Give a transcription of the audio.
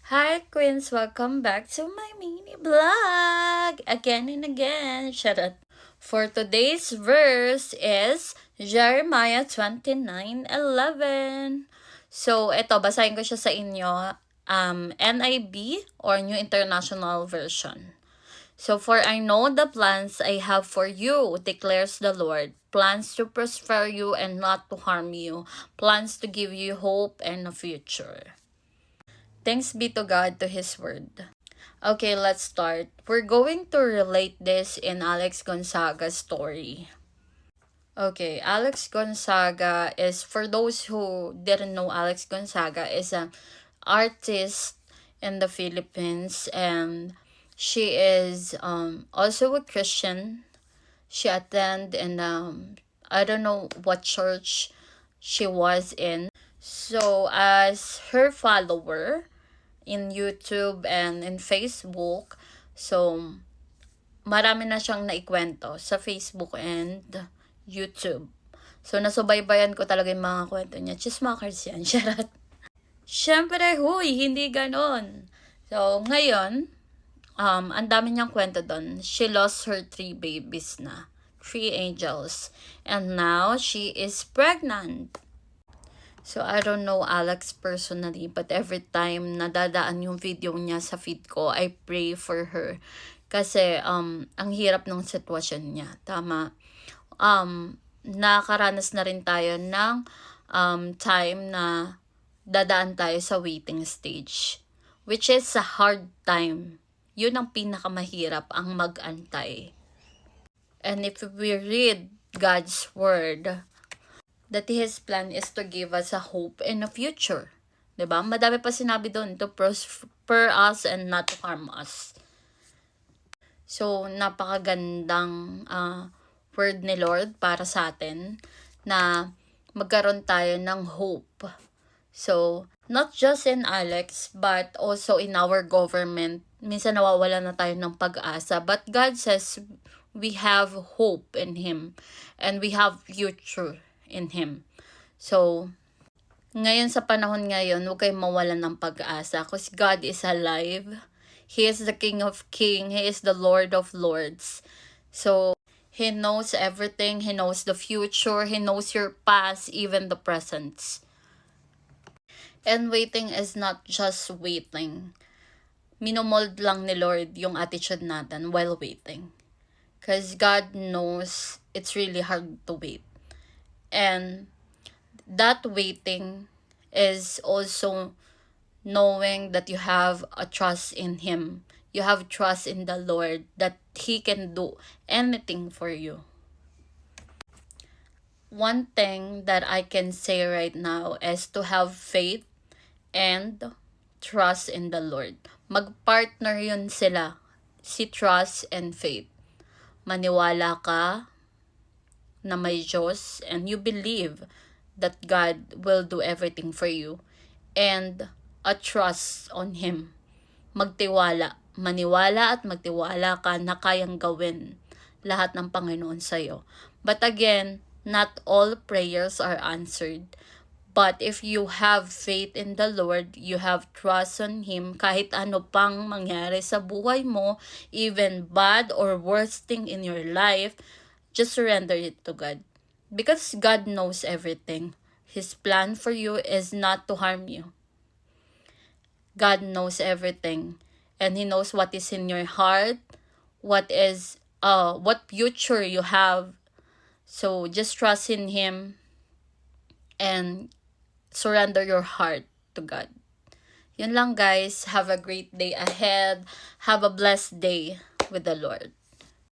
Hi Queens, welcome back to my mini vlog again and again. Shut up. For today's verse is Jeremiah 29:11. So ito, basahin ko siya sa inyo, NIV or New International Version. So, for I know the plans I have for you, declares the Lord. Plans to prosper you and not to harm you. Plans to give you hope and a future. Thanks be to God to His Word. Okay, let's start. We're going to relate this in Alex Gonzaga's story. Okay, Alex Gonzaga is, for those who didn't know, Alex Gonzaga is an artist in the Philippines, and she is also a Christian. She attended in I don't know what church she was in. So as her follower in YouTube and in Facebook, so marami na siyang naikwento sa Facebook and YouTube. So nasubaybayan ko talaga yung mga kwento niya. Chismakers yan, charot. Siyempre, huy, hindi ganon. So, ngayon, ang dami niyang kwento doon. She lost her 3 babies na. 3 angels. And now, she is pregnant. So, I don't know Alex personally, but every time nadadaan yung video niya sa feed ko, I pray for her. Kasi, ang hirap ng sitwasyon niya. Tama. Nakaranas na rin tayo ng time na dadaan tayo sa waiting stage. Which is a hard time. Yun ang pinakamahirap, ang mag-antay. And if we read God's Word, that His plan is to give us a hope and a future. Diba? Madami pa sinabi doon, to prosper us and not to harm us. So, napakagandang word ni Lord para sa atin na magkaroon tayo ng hope. So, not just in Alex, but also in our government. Minsan nawawala na tayo ng pag-asa. But God says we have hope in Him and we have future in Him. So, ngayon sa panahon ngayon, huwag kayong mawalan ng pag-asa because God is alive. He is the King of Kings. He is the Lord of Lords. So, He knows everything. He knows the future. He knows your past, even the present. And waiting is not just waiting. Minomold lang ni Lord yung attitude natin while waiting. Because God knows it's really hard to wait. And that waiting is also knowing that you have a trust in Him. You have trust in the Lord that He can do anything for you. One thing that I can say right now is to have faith and trust in the Lord. Mag-partner yun sila. Si trust and faith. Maniwala ka na may Diyos and you believe that God will do everything for you. And a trust on Him. Magtiwala. Maniwala at magtiwala ka na kayang gawin lahat ng Panginoon sa'yo. But again, not all prayers are answered. But if you have faith in the Lord, you have trust on Him, kahit ano pang mangyari sa buhay mo, even bad or worst thing in your life, just surrender it to God. Because God knows everything. His plan for you is not to harm you. God knows everything. And He knows what is in your heart, what future you have. So just trust in Him and surrender your heart to God. Yun lang guys. Have a great day ahead. Have a blessed day with the Lord.